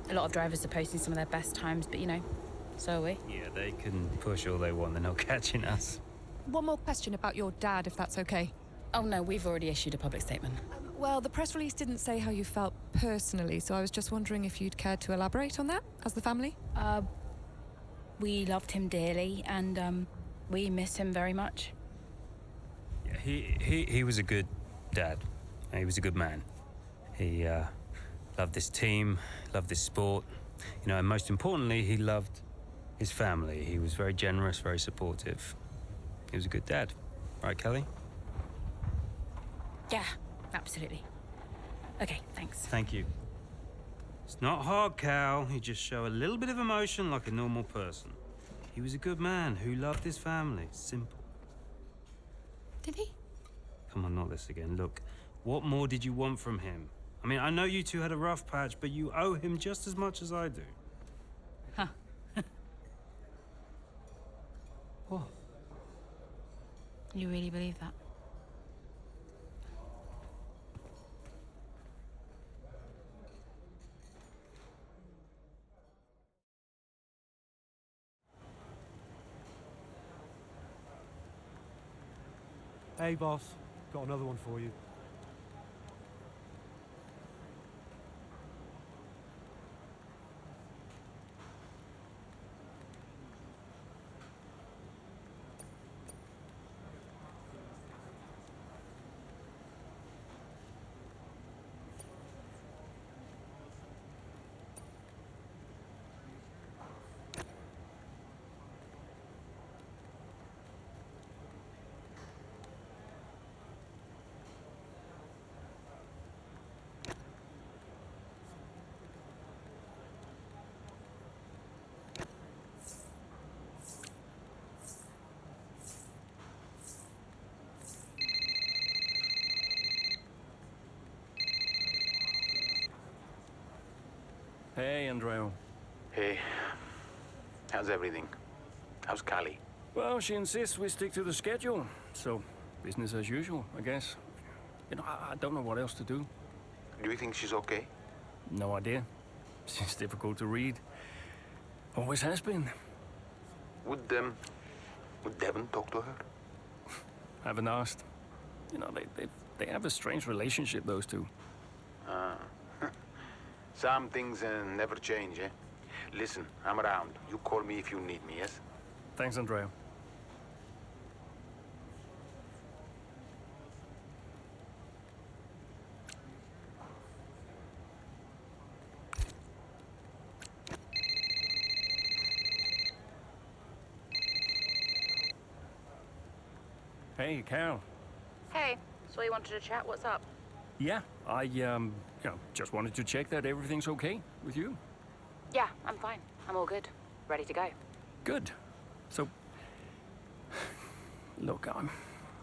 A lot of drivers are posting some of their best times, but so are we. Yeah, they can push all they want, they're not catching us. One more question about your dad, if that's okay. Oh no, we've already issued a public statement. Well, the press release didn't say how you felt personally, so I was just wondering if you'd care to elaborate on that, as the family? We loved him dearly, and we miss him very much. Yeah, he was a good dad. He was a good man. He loved this team, loved this sport. And most importantly, he loved his family. He was very generous, very supportive. He was a good dad. Right, Kelly? Yeah, absolutely. Okay, thanks. Thank you. It's not hard, Cal. You just show a little bit of emotion like a normal person. He was a good man who loved his family. Simple. Did he? Come on, not this again. Look, what more did you want from him? I mean, I know you two had a rough patch, but you owe him just as much as I do. Huh. What? You really believe that? Hey, boss. Got another one for you. Hey, Andreo. Hey, how's everything? How's Callie? Well, she insists we stick to the schedule, so business as usual, I guess. I don't know what else to do. Do you think she's okay? No idea. She's difficult to read. Always has been. Would Devon talk to her? Haven't asked. They have a strange relationship, those two. Some things never change, eh? Listen, I'm around. You call me if you need me, yes? Thanks, Andreo. Hey, Cal. Hey, so you wanted to chat? What's up? Yeah, I just wanted to check that everything's okay with you. Yeah, I'm fine. I'm all good. Ready to go. Good. So, look,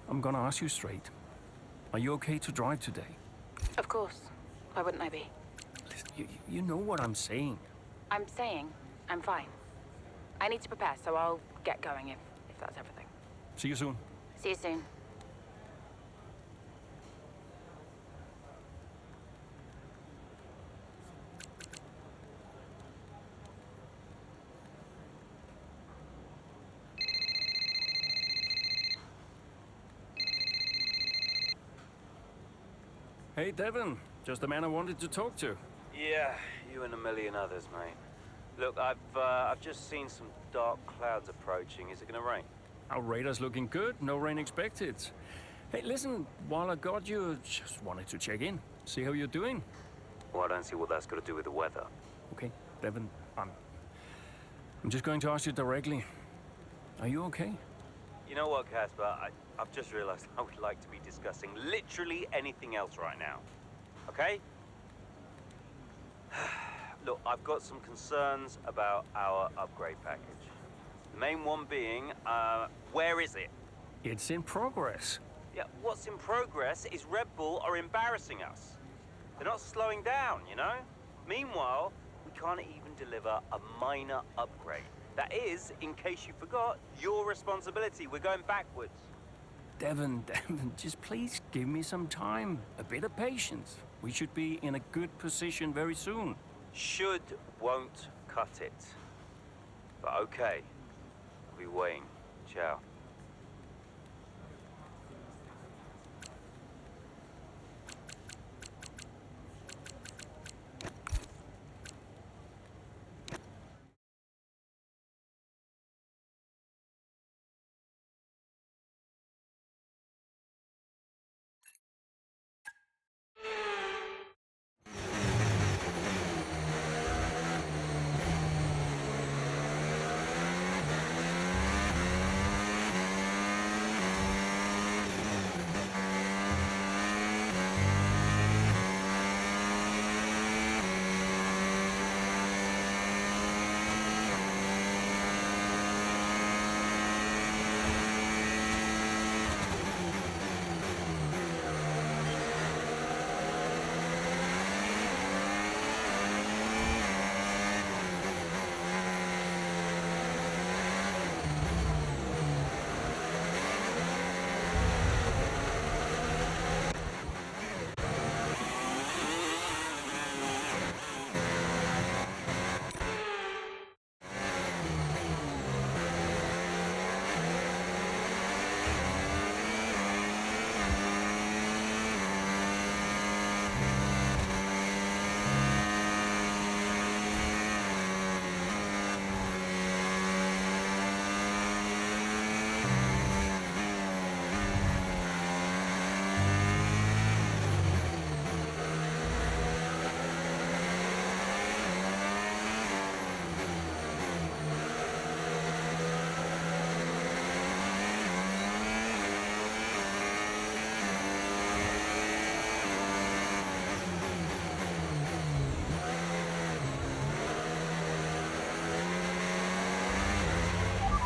I'm gonna ask you straight. Are you okay to drive today? Of course. Why wouldn't I be? Listen, you know what I'm saying. I'm saying I'm fine. I need to prepare, so I'll get going if that's everything. See you soon. See you soon. Hey, Devon. Just the man I wanted to talk to. Yeah, you and a million others, mate. Look, I've just seen some dark clouds approaching. Is it gonna rain? Our radar's looking good. No rain expected. Hey, listen, while I got you, just wanted to check in. See how you're doing. Well, I don't see what that's got to do with the weather. Okay, Devon, I'm just going to ask you directly. Are you okay? You know what, Casper? I've just realized I would like to be discussing literally anything else right now. Okay? Look, I've got some concerns about our upgrade package. The main one being, where is it? It's in progress. Yeah, what's in progress is Red Bull are embarrassing us. They're not slowing down, you know? Meanwhile, we can't even deliver a minor upgrade. That is, in case you forgot, your responsibility. We're going backwards. Devon, just please give me some time. A bit of patience. We should be in a good position very soon. Should won't cut it. But okay. I'll be waiting. Ciao.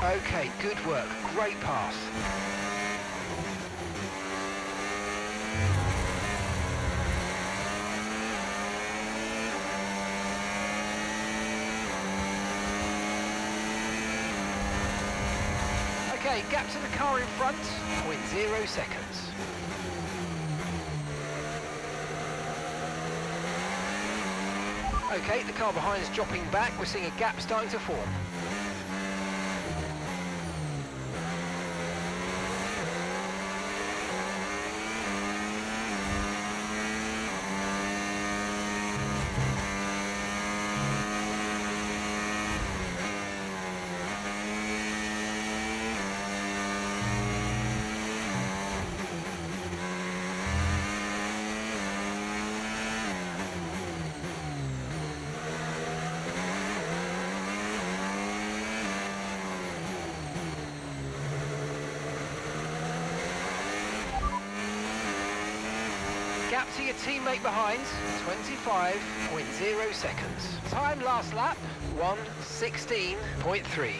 Okay, good work. Great pass. Okay, gap to the car in front, 0.0 seconds. Okay, the car behind is dropping back. We're seeing a gap starting to form. Gap to your teammate behind, 25.0 seconds. Time last lap, 1:16.3.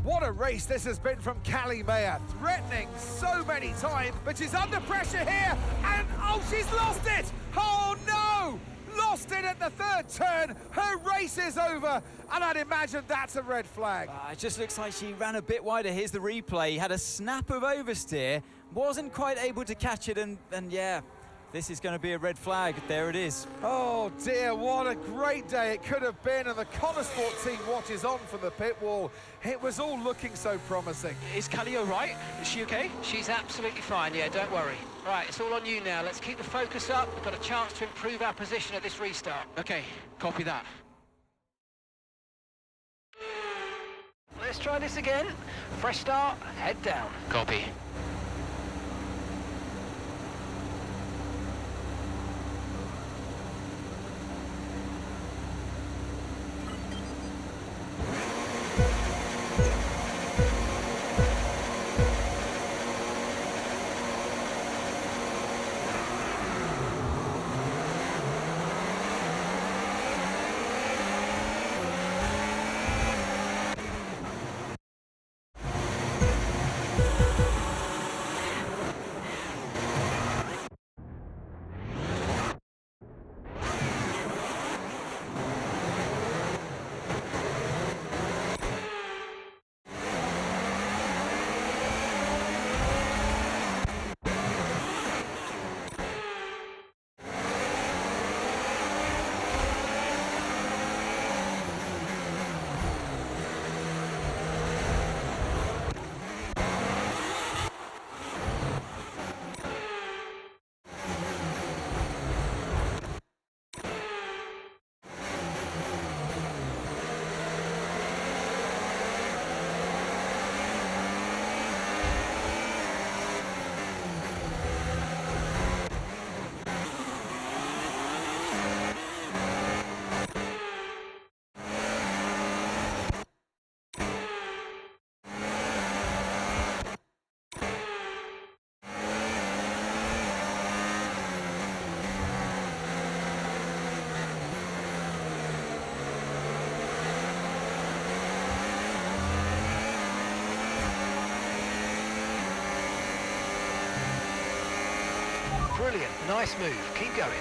What a race this has been from Callie Mayer, threatening so many times, but she's under pressure here, and oh, she's lost it! Oh no! Lost it at the third turn, her race is over, and I'd imagine that's a red flag. It just looks like she ran a bit wider. Here's the replay, had a snap of oversteer, wasn't quite able to catch it, and yeah, this is going to be a red flag. There it is. Oh dear, what a great day it could have been, and the Connosport team watches on from the pit wall. It was all looking so promising. Is Callie all right? Is she okay? She's absolutely fine, yeah, don't worry. Right, it's all on you now. Let's keep the focus up. We've got a chance to improve our position at this restart. Okay, copy that. Let's try this again. Fresh start, head down. Copy. Brilliant, nice move. Keep going.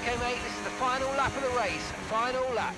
Okay, mate, this is the final lap of the race. Final lap.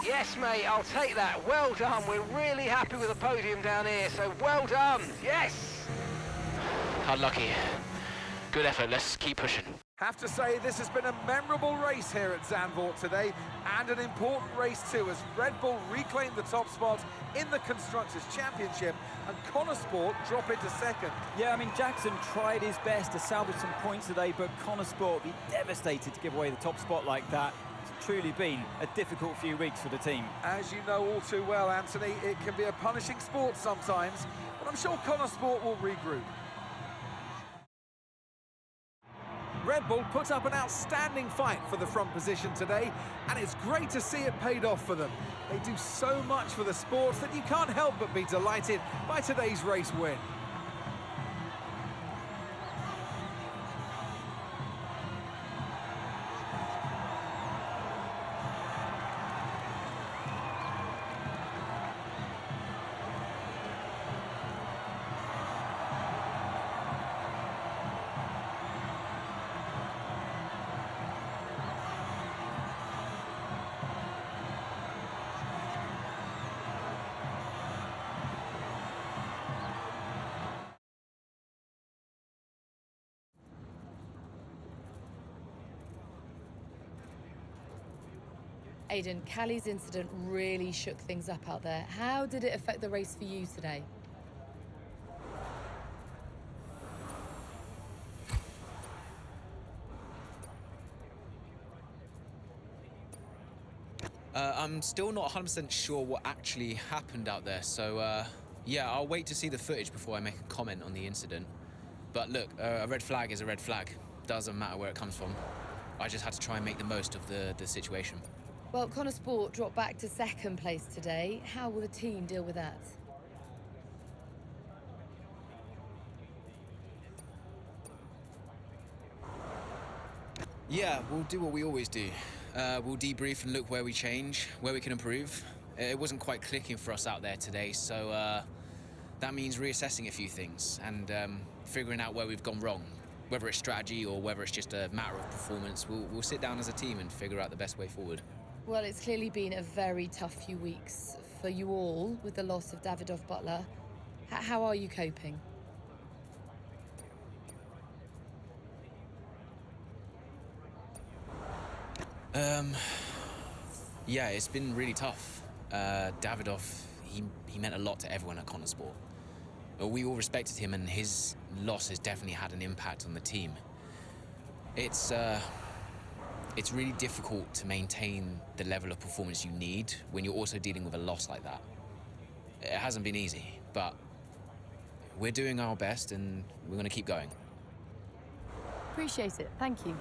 Yes, mate, I'll take that. Well done. We're really happy with the podium down here, so well done. Yes! Unlucky. Good effort. Let's keep pushing. Have to say, this has been a memorable race here at Zandvoort today, and an important race too, as Red Bull reclaimed the top spot in the Constructors' Championship, and Connor Sport drop into second. Yeah, I mean, Jackson tried his best to salvage some points today, but Connor Sport will be devastated to give away the top spot like that. It's truly been a difficult few weeks for the team. As you know all too well, Anthony, it can be a punishing sport sometimes, but I'm sure Connor Sport will regroup. Red Bull put up an outstanding fight for the front position today, and it's great to see it paid off for them. They do so much for the sport that you can't help but be delighted by today's race win. Aidan, Callie's incident really shook things up out there. How did it affect the race for you today? I'm still not 100% sure what actually happened out there, so yeah, I'll wait to see the footage before I make a comment on the incident. But look, a red flag is a red flag. Doesn't matter where it comes from. I just had to try and make the most of the situation. Well, Connor Sport dropped back to second place today. How will the team deal with that? Yeah, we'll do what we always do. We'll debrief and look where we change, where we can improve. It wasn't quite clicking for us out there today, so that means reassessing a few things and figuring out where we've gone wrong. Whether it's strategy or whether it's just a matter of performance, we'll sit down as a team and figure out the best way forward. Well, it's clearly been a very tough few weeks for you all with the loss of Davidoff Butler. How are you coping? Yeah, it's been really tough. Davidoff, he meant a lot to everyone at Connor Sport. We all respected him, and his loss has definitely had an impact on the team. It's really difficult to maintain the level of performance you need when you're also dealing with a loss like that. It hasn't been easy, but we're doing our best, and we're going to keep going. Appreciate it. Thank you.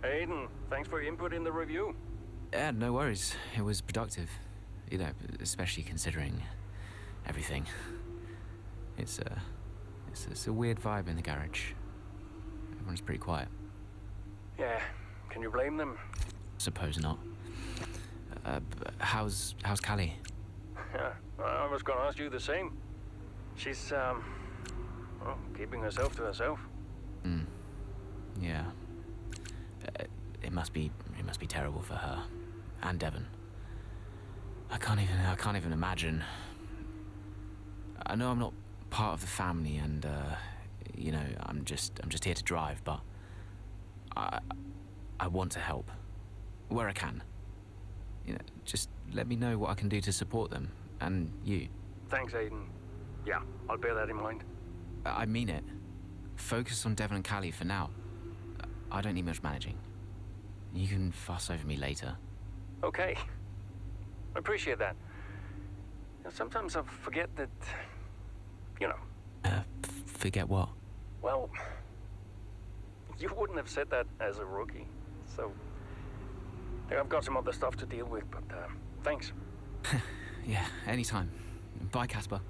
Aiden, thanks for your input in the review. Yeah, no worries. It was productive. You know, especially considering everything. It's a weird vibe in the garage. Everyone's pretty quiet. Yeah, can you blame them? Suppose not. How's Callie? Yeah, I was gonna ask you the same. She's, well, keeping herself to herself. Yeah. It must be terrible for her. And Devon. I can't even imagine. I know I'm not part of the family, and you know, I'm just here to drive, but I want to help where I can. You know, just let me know what I can do to support them, and you. Thanks, Aiden. Yeah, I'll bear that in mind. I mean it. Focus on Devon and Callie for now. I don't need much managing. You can fuss over me later. Okay. I appreciate that. Sometimes I forget that, you know. Forget what? Well, you wouldn't have said that as a rookie, so I've got some other stuff to deal with, but thanks. Yeah, anytime. Bye, Casper.